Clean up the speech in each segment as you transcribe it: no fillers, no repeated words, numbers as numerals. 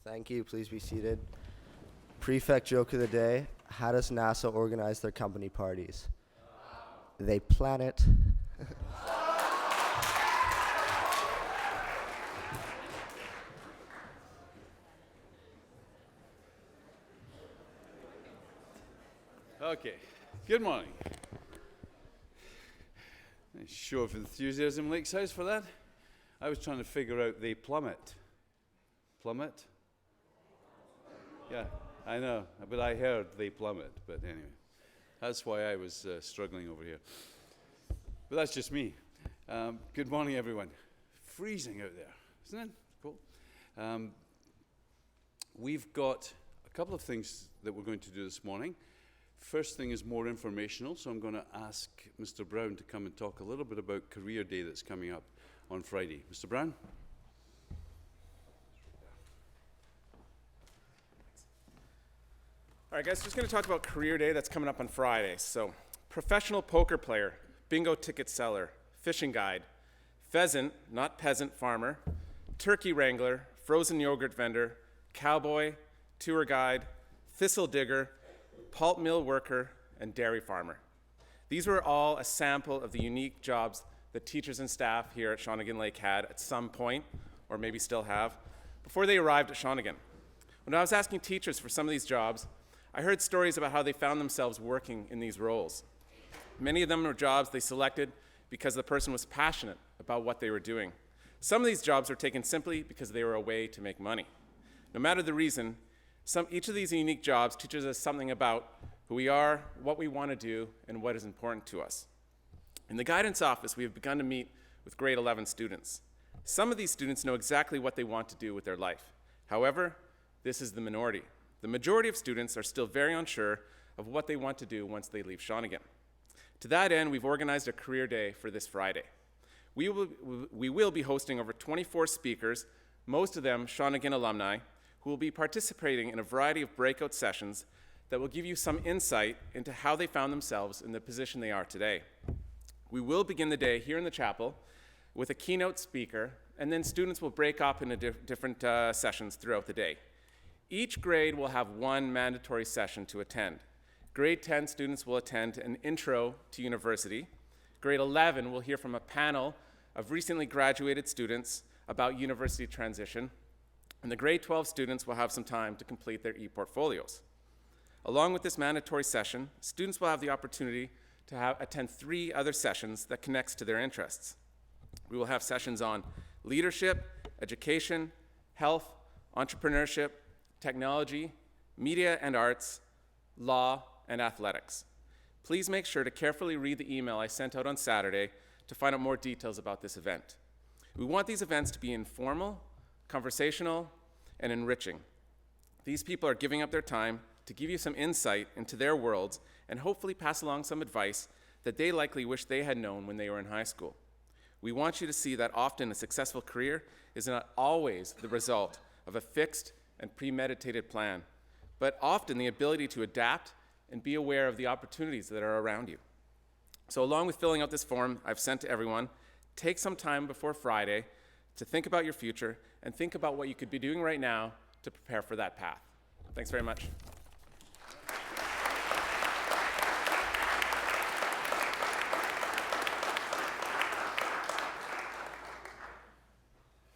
Thank you. Please be seated. Prefect joke of the day. How does NASA organize their company parties? They plan it. Okay, good morning. Nice show of enthusiasm, Lake's House, for that. I was trying to figure out they plummet. Plummet? Yeah, I know, but I heard they plummet. But anyway, that's why I was struggling over here. But that's just me. Good morning, everyone. Freezing out there, isn't it? Cool. We've got a couple of things that we're going to do this morning. First thing is more informational, so I'm going to ask Mr. Brown to come and talk a little bit about Career Day that's coming up on Friday. Mr. Brown? All right, guys, just going to talk about Career Day that's coming up on Friday. So, professional poker player, bingo ticket seller, fishing guide, pheasant, not peasant, farmer, turkey wrangler, frozen yogurt vendor, cowboy, tour guide, thistle digger, pulp mill worker, and dairy farmer. These were all a sample of the unique jobs that teachers and staff here at Shawnigan Lake had at some point, or maybe still have, before they arrived at Shawnigan. When I was asking teachers for some of these jobs, I heard stories about how they found themselves working in these roles. Many of them were jobs they selected because the person was passionate about what they were doing. Some of these jobs were taken simply because they were a way to make money. No matter the reason, each of these unique jobs teaches us something about who we are, what we want to do, and what is important to us. In the guidance office, we have begun to meet with grade 11 students. Some of these students know exactly what they want to do with their life. However, this is the minority. The majority of students are still very unsure of what they want to do once they leave Shawnigan. To that end, we've organized a career day for this Friday. We will be hosting over 24 speakers, most of them Shawnigan alumni, who will be participating in a variety of breakout sessions that will give you some insight into how they found themselves in the position they are today. We will begin the day here in the chapel with a keynote speaker, and then students will break up into different sessions throughout the day. Each grade will have one mandatory session to attend. Grade 10 students will attend an intro to university. Grade 11 will hear from a panel of recently graduated students about university transition. And the grade 12 students will have some time to complete their e-portfolios. Along with this mandatory session, students will have the opportunity to attend 3 other sessions that connects to their interests. We will have sessions on leadership, education, health, entrepreneurship, technology, media and arts, law, and athletics. Please make sure to carefully read the email I sent out on Saturday to find out more details about this event. We want these events to be informal, conversational, and enriching. These people are giving up their time to give you some insight into their worlds and hopefully pass along some advice that they likely wish they had known when they were in high school. We want you to see that often a successful career is not always the result of a fixed and premeditated plan, but often the ability to adapt and be aware of the opportunities that are around you. So along with filling out this form I've sent to everyone, take some time before Friday to think about your future and think about what you could be doing right now to prepare for that path. Thanks very much.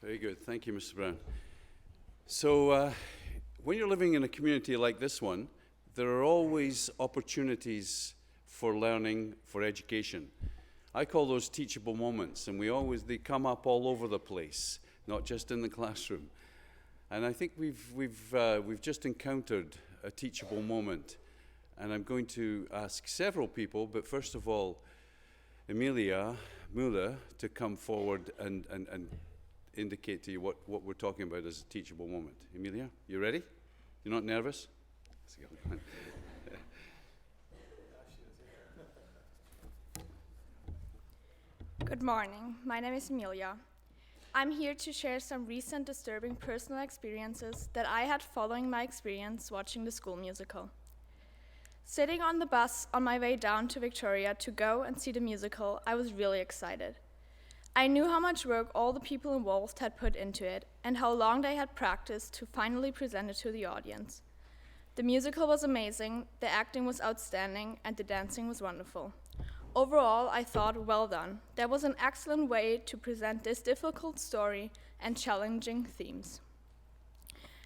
Very good. Thank you, Mr. Brown. So when you're living in a community like this one, there are always opportunities for learning, for education. I call those teachable moments, and they come up all over the place, not just in the classroom. And I think we've just encountered a teachable moment, and I'm going to ask several people, but first of all, Emilia Müller to come forward and indicate to you what we're talking about as a teachable moment. Emilia, you ready? You're not nervous? Good morning. My name is Emilia. I'm here to share some recent disturbing personal experiences that I had following my experience watching the school musical. Sitting on the bus on my way down to Victoria to go and see the musical, I was really excited. I knew how much work all the people involved had put into it and how long they had practiced to finally present it to the audience. The musical was amazing, the acting was outstanding, and the dancing was wonderful. Overall, I thought, well done. That was an excellent way to present this difficult story and challenging themes.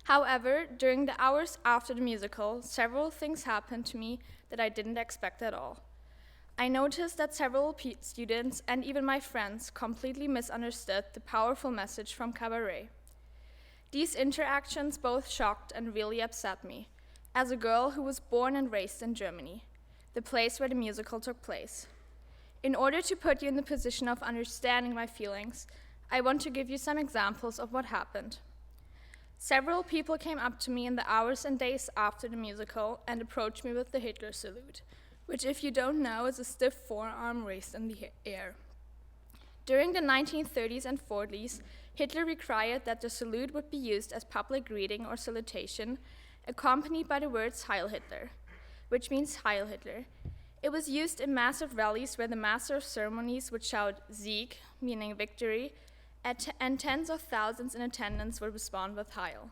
However, during the hours after the musical, several things happened to me that I didn't expect at all. I noticed that several students and even my friends completely misunderstood the powerful message from Cabaret. These interactions both shocked and really upset me, as a girl who was born and raised in Germany, the place where the musical took place. In order to put you in the position of understanding my feelings, I want to give you some examples of what happened. Several people came up to me in the hours and days after the musical and approached me with the Hitler salute, which, if you don't know, is a stiff forearm raised in the air. During the 1930s and 40s, Hitler required that the salute would be used as public greeting or salutation, accompanied by the words Heil Hitler, which means Heil Hitler. It was used in massive rallies where the master of ceremonies would shout Sieg, meaning victory, and tens of thousands in attendance would respond with Heil.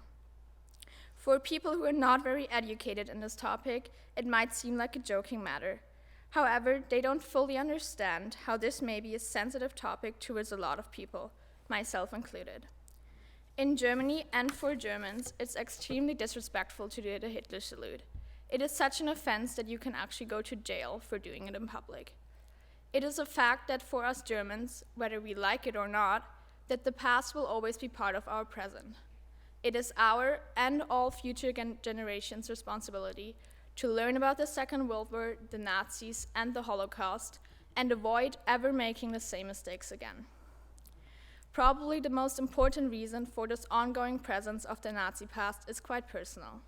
For people who are not very educated in this topic, it might seem like a joking matter. However, they don't fully understand how this may be a sensitive topic towards a lot of people, myself included. In Germany and for Germans, it's extremely disrespectful to do the Hitler salute. It is such an offense that you can actually go to jail for doing it in public. It is a fact that for us Germans, whether we like it or not, that the past will always be part of our present. It is our and all future generations' responsibility to learn about the Second World War, the Nazis, and the Holocaust, and avoid ever making the same mistakes again. Probably the most important reason for this ongoing presence of the Nazi past is quite personal.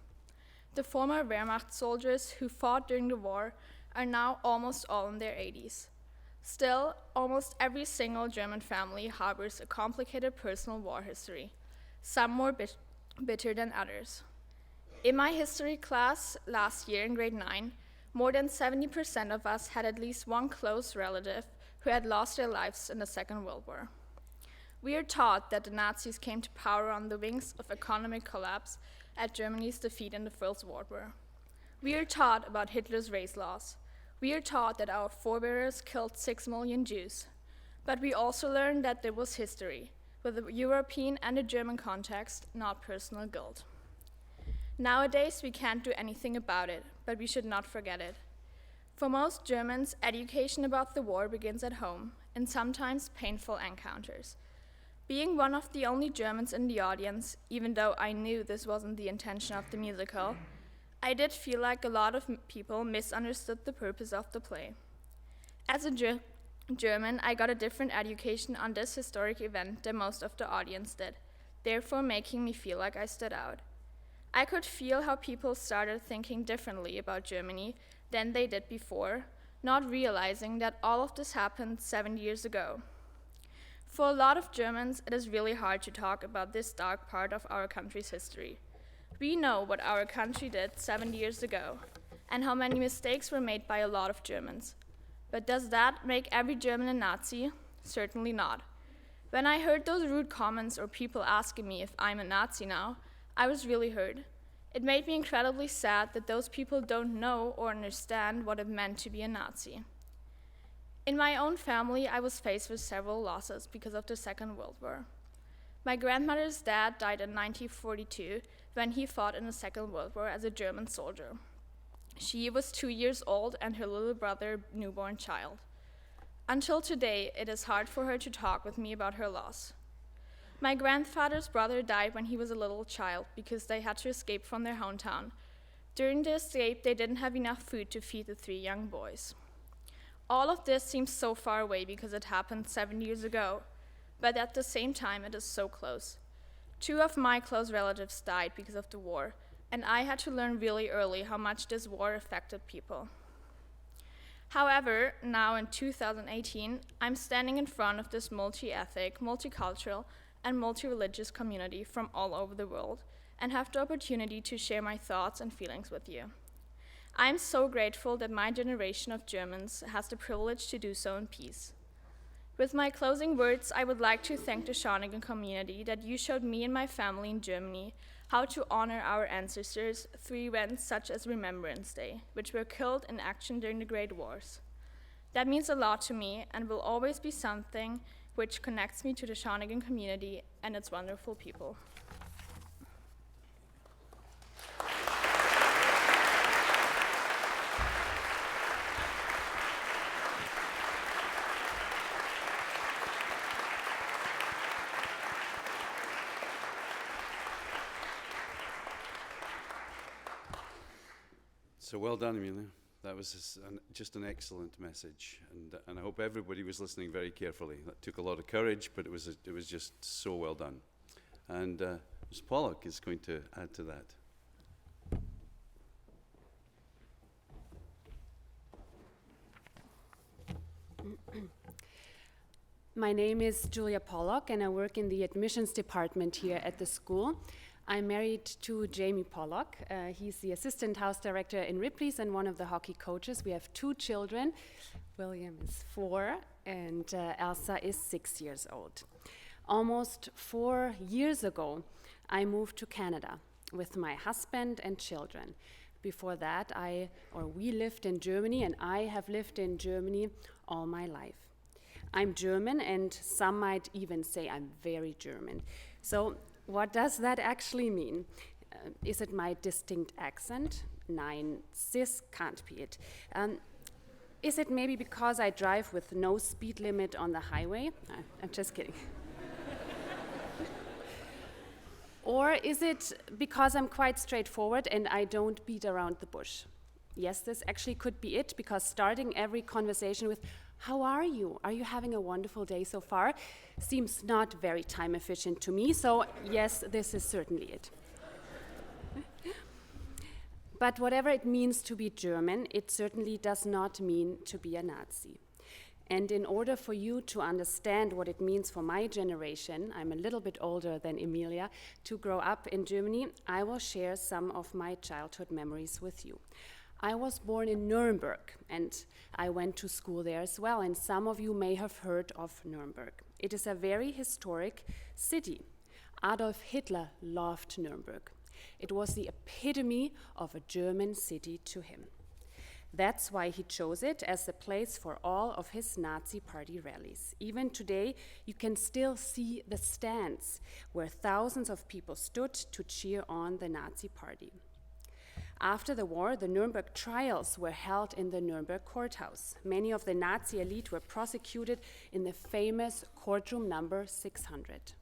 The former Wehrmacht soldiers who fought during the war are now almost all in their 80s. Still, almost every single German family harbors a complicated personal war history, some more bitter than others. In my history class last year in grade 9, more than 70% of us had at least one close relative who had lost their lives in the Second World War. We are taught that the Nazis came to power on the wings of economic collapse at Germany's defeat in the First World War. We are taught about Hitler's race laws. We are taught that our forebears killed 6 million Jews. But we also learn that there was history, with a European and a German context, not personal guilt. Nowadays, we can't do anything about it, but we should not forget it. For most Germans, education about the war begins at home, in sometimes painful encounters. Being one of the only Germans in the audience, even though I knew this wasn't the intention of the musical, I did feel like a lot of people misunderstood the purpose of the play. As a German, I got a different education on this historic event than most of the audience did, therefore making me feel like I stood out. I could feel how people started thinking differently about Germany than they did before, not realizing that all of this happened 7 years ago. For a lot of Germans, it is really hard to talk about this dark part of our country's history. We know what our country did 7 years ago, and how many mistakes were made by a lot of Germans. But does that make every German a Nazi? Certainly not. When I heard those rude comments or people asking me if I'm a Nazi now, I was really hurt. It made me incredibly sad that those people don't know or understand what it meant to be a Nazi. In my own family, I was faced with several losses because of the Second World War. My grandmother's dad died in 1942 when he fought in the Second World War as a German soldier. She was 2 years old and her little brother, newborn child. Until today, it is hard for her to talk with me about her loss. My grandfather's brother died when he was a little child because they had to escape from their hometown. During the escape, they didn't have enough food to feed the 3 young boys. All of this seems so far away because it happened 7 years ago, but at the same time, it is so close. 2 of my close relatives died because of the war, and I had to learn really early how much this war affected people. However, now in 2018, I'm standing in front of this multi-ethnic, multicultural, and multi-religious community from all over the world, and have the opportunity to share my thoughts and feelings with you. I am so grateful that my generation of Germans has the privilege to do so in peace. With my closing words, I would like to thank the Schonigen community that you showed me and my family in Germany how to honor our ancestors through events such as Remembrance Day, which were killed in action during the Great Wars. That means a lot to me and will always be something which connects me to the Schonigen community and its wonderful people. So well done, Amelia. That was just an excellent message, and I hope everybody was listening very carefully. That took a lot of courage, but it was just so well done. And Ms. Pollack is going to add to that. My name is Julia Pollack, and I work in the admissions department here at the school. I'm married to Jamie Pollack. He's the assistant house director in Ripley's and one of the hockey coaches. We have 2 children. William is 4, and Elsa is 6 years old. Almost 4 years ago, I moved to Canada with my husband and children. Before that, we lived in Germany, and I have lived in Germany all my life. I'm German, and some might even say I'm very German. So what does that actually mean? Is it my distinct accent? Nein, this can't be it. Is it maybe because I drive with no speed limit on the highway? I'm just kidding. Or is it because I'm quite straightforward and I don't beat around the bush? Yes, this actually could be it, because starting every conversation with, "How are you? Are you having a wonderful day so far?" seems not very time efficient to me, so yes, this is certainly it. But whatever it means to be German, it certainly does not mean to be a Nazi. And in order for you to understand what it means for my generation, I'm a little bit older than Emilia, to grow up in Germany, I will share some of my childhood memories with you. I was born in Nuremberg, and I went to school there as well, and some of you may have heard of Nuremberg. It is a very historic city. Adolf Hitler loved Nuremberg. It was the epitome of a German city to him. That's why he chose it as the place for all of his Nazi party rallies. Even today, you can still see the stands where thousands of people stood to cheer on the Nazi party. After the war, the Nuremberg Trials were held in the Nuremberg courthouse. Many of the Nazi elite were prosecuted in the famous courtroom number 600.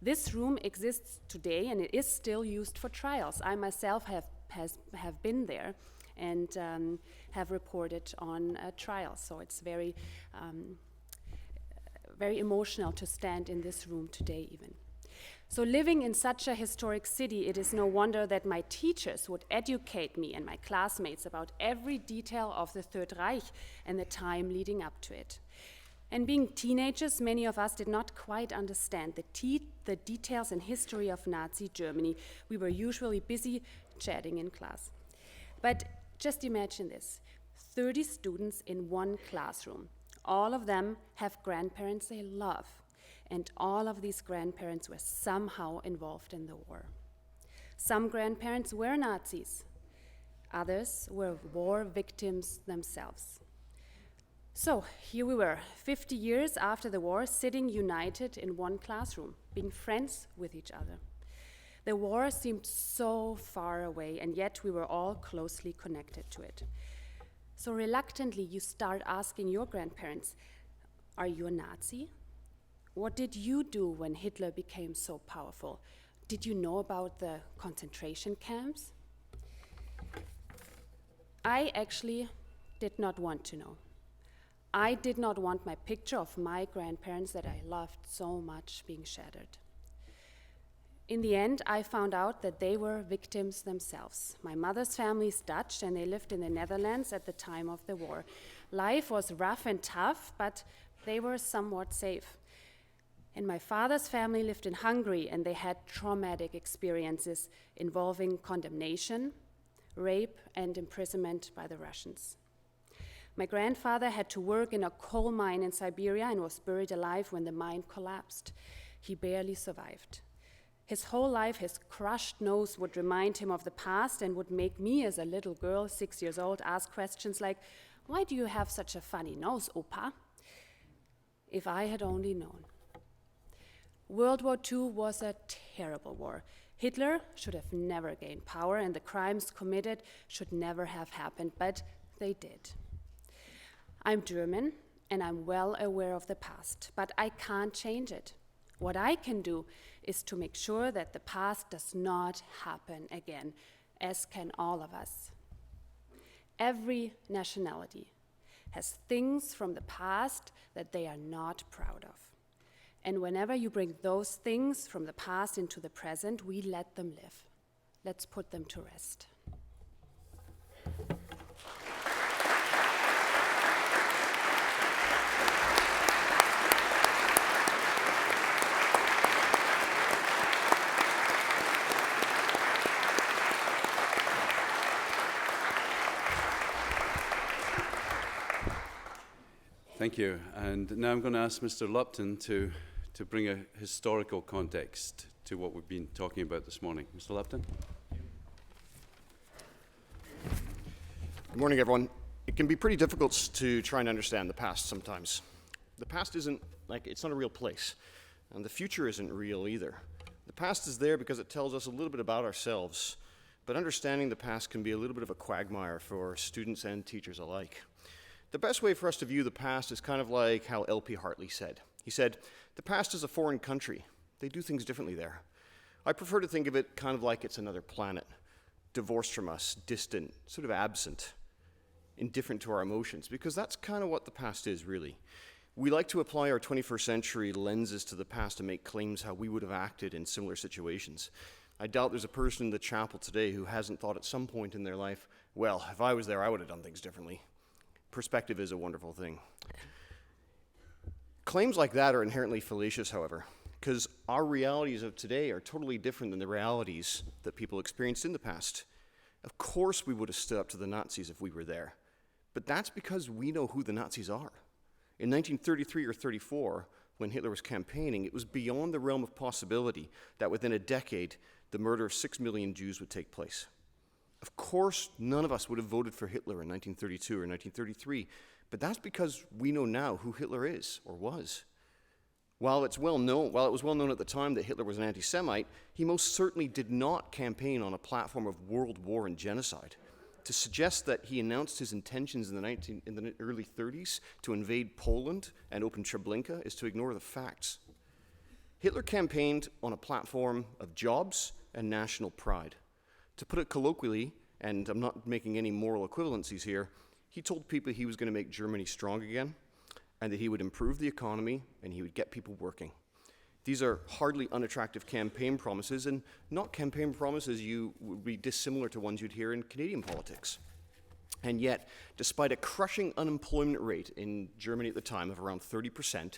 This room exists today, and it is still used for trials. I myself have been there and have reported on trials, so it's very emotional to stand in this room today even. So living in such a historic city, it is no wonder that my teachers would educate me and my classmates about every detail of the Third Reich and the time leading up to it. And being teenagers, many of us did not quite understand the details and history of Nazi Germany. We were usually busy chatting in class. But just imagine this, 30 students in one classroom. All of them have grandparents they love. And all of these grandparents were somehow involved in the war. Some grandparents were Nazis. Others were war victims themselves. So here we were, 50 years after the war, sitting united in one classroom, being friends with each other. The war seemed so far away, and yet we were all closely connected to it. So reluctantly, you start asking your grandparents, "Are you a Nazi? What did you do when Hitler became so powerful? Did you know about the concentration camps?" I actually did not want to know. I did not want my picture of my grandparents that I loved so much being shattered. In the end, I found out that they were victims themselves. My mother's family is Dutch, and they lived in the Netherlands at the time of the war. Life was rough and tough, but they were somewhat safe. And my father's family lived in Hungary, and they had traumatic experiences involving condemnation, rape, and imprisonment by the Russians. My grandfather had to work in a coal mine in Siberia and was buried alive when the mine collapsed. He barely survived. His whole life, his crushed nose would remind him of the past and would make me, as a little girl, 6 years old, ask questions like, "Why do you have such a funny nose, Opa?" If I had only known. World War II was a terrible war. Hitler should have never gained power, and the crimes committed should never have happened, but they did. I'm German, and I'm well aware of the past, but I can't change it. What I can do is to make sure that the past does not happen again, as can all of us. Every nationality has things from the past that they are not proud of. And whenever you bring those things from the past into the present, we let them live. Let's put them to rest. Thank you. And now I'm going to ask Mr. Lupton to bring a historical context to what we've been talking about this morning. Mr. Lupton? Good morning, everyone. It can be pretty difficult to try and understand the past sometimes. The past it's not a real place, and the future isn't real either. The past is there because it tells us a little bit about ourselves, but understanding the past can be a little bit of a quagmire for students and teachers alike. The best way for us to view the past is kind of like how L.P. Hartley said. He said, "The past is a foreign country. They do things differently there." I prefer to think of it kind of like it's another planet, divorced from us, distant, sort of absent, indifferent to our emotions, because that's kind of what the past is, really. We like to apply our 21st century lenses to the past to make claims how we would have acted in similar situations. I doubt there's a person in the chapel today who hasn't thought at some point in their life, well, if I was there, I would have done things differently. Perspective is a wonderful thing. Claims like that are inherently fallacious, however, because our realities of today are totally different than the realities that people experienced in the past. Of course we would have stood up to the Nazis if we were there, but that's because we know who the Nazis are. In 1933 or 34, when Hitler was campaigning, it was beyond the realm of possibility that within a decade, the murder of 6 million Jews would take place. Of course, none of us would have voted for Hitler in 1932 or 1933, but that's because we know now who Hitler is or was. While it was well known at the time that Hitler was an anti-Semite, he most certainly did not campaign on a platform of world war and genocide. To suggest that he announced his intentions in the early 30s to invade Poland and open Treblinka is to ignore the facts. Hitler campaigned on a platform of jobs and national pride. To put it colloquially, and I'm not making any moral equivalencies here, he told people he was going to make Germany strong again, and that he would improve the economy, and he would get people working. These are hardly unattractive campaign promises, and not campaign promises you would be dissimilar to ones you'd hear in Canadian politics. And yet, despite a crushing unemployment rate in Germany at the time of around 30%,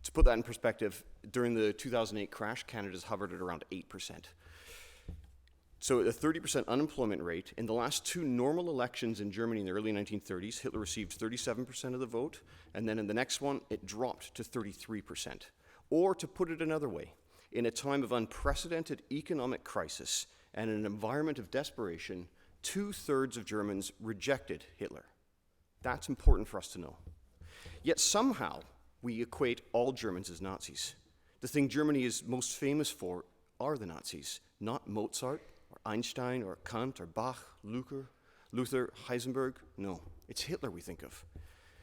to put that in perspective, during the 2008 crash, Canada's hovered at around 8%. So at a 30% unemployment rate, in the last two normal elections in Germany in the early 1930s, Hitler received 37% of the vote, and then in the next one, it dropped to 33%. Or to put it another way, in a time of unprecedented economic crisis and an environment of desperation, 2/3 of Germans rejected Hitler. That's important for us to know. Yet somehow, we equate all Germans as Nazis. The thing Germany is most famous for are the Nazis, not Mozart, or Einstein, or Kant, or Bach, Luther, Heisenberg. No, it's Hitler we think of.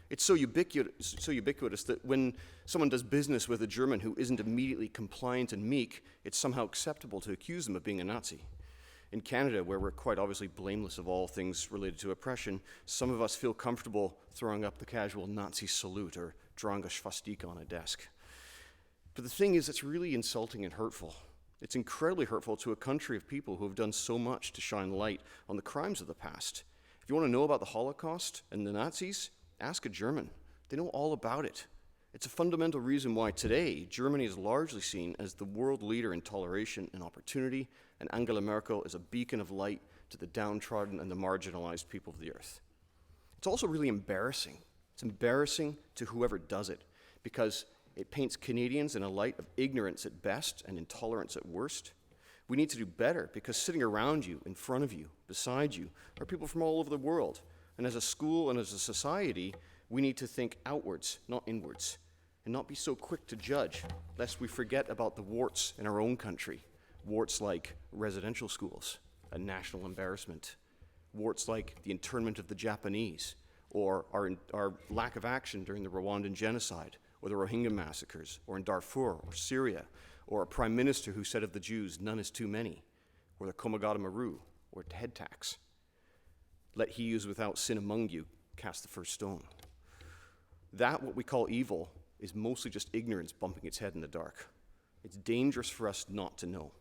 It's so ubiquitous that when someone does business with a German who isn't immediately compliant and meek, it's somehow acceptable to accuse them of being a Nazi. In Canada, where we're quite obviously blameless of all things related to oppression, some of us feel comfortable throwing up the casual Nazi salute or drawing a swastika on a desk. But the thing is, it's really insulting and hurtful. It's incredibly hurtful to a country of people who have done so much to shine light on the crimes of the past. If you want to know about the Holocaust and the Nazis, ask a German. They know all about it. It's a fundamental reason why today Germany is largely seen as the world leader in toleration and opportunity, and Angela Merkel is a beacon of light to the downtrodden and the marginalized people of the earth. It's also really embarrassing. It's embarrassing to whoever does it because it paints Canadians in a light of ignorance at best and intolerance at worst. We need to do better because sitting around you, in front of you, beside you, are people from all over the world. And as a school and as a society, we need to think outwards, not inwards, and not be so quick to judge, lest we forget about the warts in our own country. Warts like residential schools, a national embarrassment. Warts like the internment of the Japanese, or our lack of action during the Rwandan genocide, or the Rohingya massacres, or in Darfur, or Syria, or a prime minister who said of the Jews, none is too many, or the Komagata Maru, or head tax. Let he who is without sin among you cast the first stone. That, what we call evil, is mostly just ignorance bumping its head in the dark. It's dangerous for us not to know.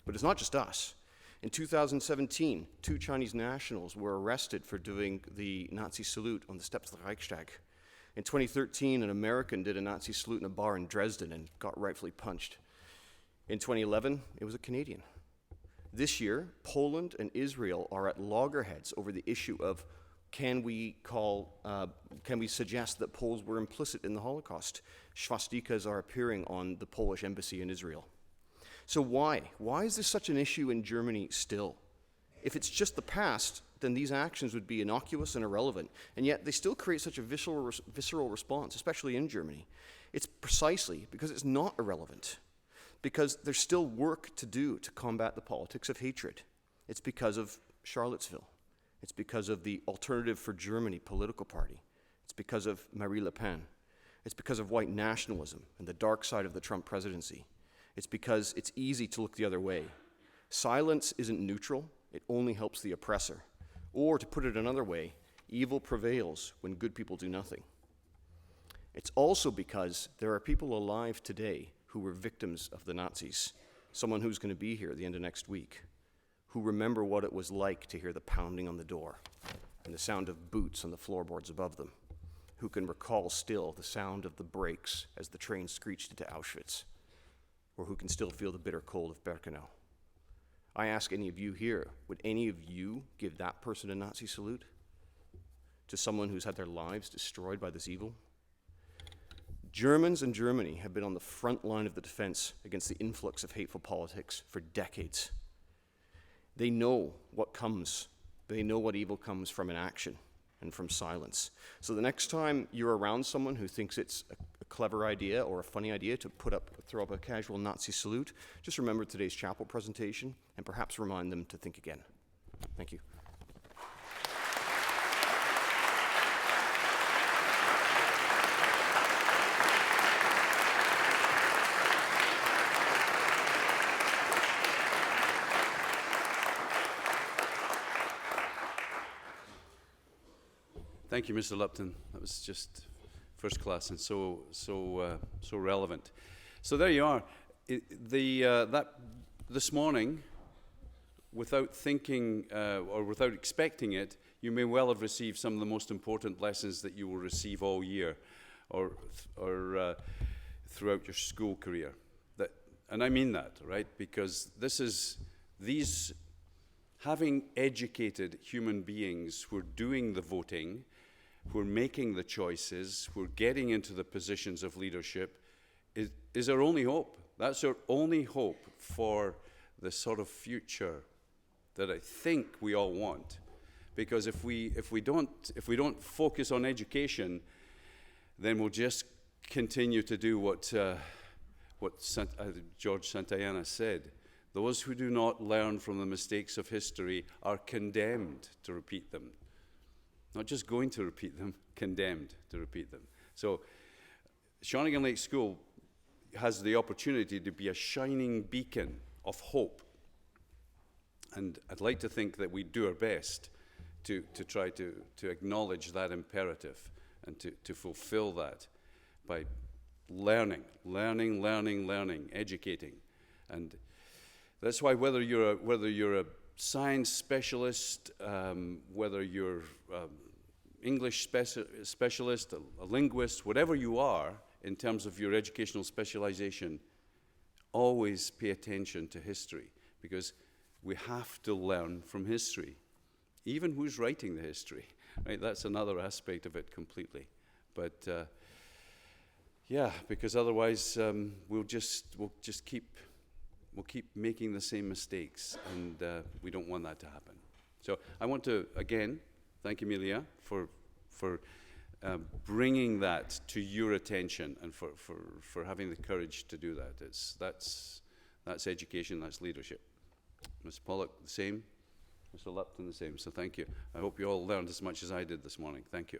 But it's not just us. In 2017, 2 Chinese nationals were arrested for doing the Nazi salute on the steps of the Reichstag. In 2013, an American did a Nazi salute in a bar in Dresden and got rightfully punched. In 2011, it was a Canadian. This year, Poland and Israel are at loggerheads over the issue of can we suggest that Poles were implicit in the Holocaust? Swastikas are appearing on the Polish embassy in Israel. So why? Why is this such an issue in Germany still? If it's just the past, then these actions would be innocuous and irrelevant, and yet they still create such a visceral response, especially in Germany. It's precisely because it's not irrelevant, because there's still work to do to combat the politics of hatred. It's because of Charlottesville. It's because of the Alternative for Germany political party. It's because of Marie Le Pen. It's because of white nationalism and the dark side of the Trump presidency. It's because it's easy to look the other way. Silence isn't neutral. It only helps the oppressor. Or, to put it another way, evil prevails when good people do nothing. It's also because there are people alive today who were victims of the Nazis, someone who's going to be here at the end of next week, who remember what it was like to hear the pounding on the door and the sound of boots on the floorboards above them, who can recall still the sound of the brakes as the train screeched into Auschwitz, or who can still feel the bitter cold of Birkenau. I ask any of you here, would any of you give that person a Nazi salute? To someone who's had their lives destroyed by this evil? Germans in Germany have been on the front line of the defense against the influx of hateful politics for decades. They know what comes. They know what evil comes from inaction and from silence. So the next time you're around someone who thinks it's a clever idea or a funny idea to throw up a casual Nazi salute, just remember today's chapel presentation and perhaps remind them to think again. Thank you. Thank you, Mr. Lupton. That was just first class and so relevant. So there you are. This morning, without thinking or without expecting it, you may well have received some of the most important lessons that you will receive all year, or throughout your school career. And I mean that, right? Because these having educated human beings who are doing the voting, who are making the choices, who are getting into the positions of leadership, is our only hope. That's our only hope for the sort of future that I think we all want. Because if we don't focus on education, then we'll just continue to do what George Santayana said. Those who do not learn from the mistakes of history are condemned to repeat them. Not just going to repeat them, condemned to repeat them. So Shawnigan Lake School has the opportunity to be a shining beacon of hope. And I'd like to think that we do our best to try to acknowledge that imperative and to fulfill that by learning, educating. And that's why whether you're a science specialist, whether you're English specialist, a linguist, whatever you are in terms of your educational specialization, always pay attention to history, because we have to learn from history. even who's writing the history, right? That's another aspect of it completely. But yeah, because otherwise we'll keep making the same mistakes, and we don't want that to happen. So I want to again thank Amelia for bringing that to your attention and for having the courage to do that. That's education, that's leadership. Ms. Pollack, the same. Mr. Lupton, the same. So thank you. I hope you all learned as much as I did this morning. Thank you.